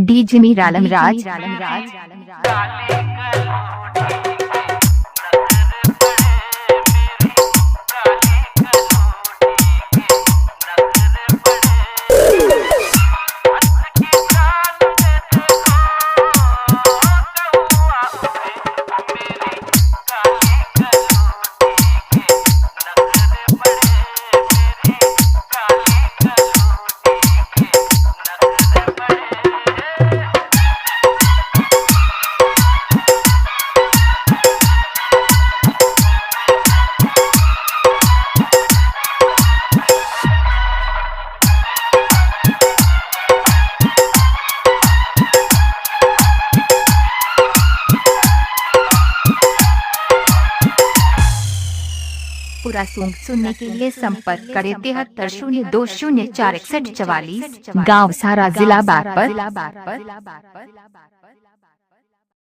DJ Miralam राज। पूरा song सुनने के लिए संपर्क करें 7302046144। गांव सारा, जिला बागपत।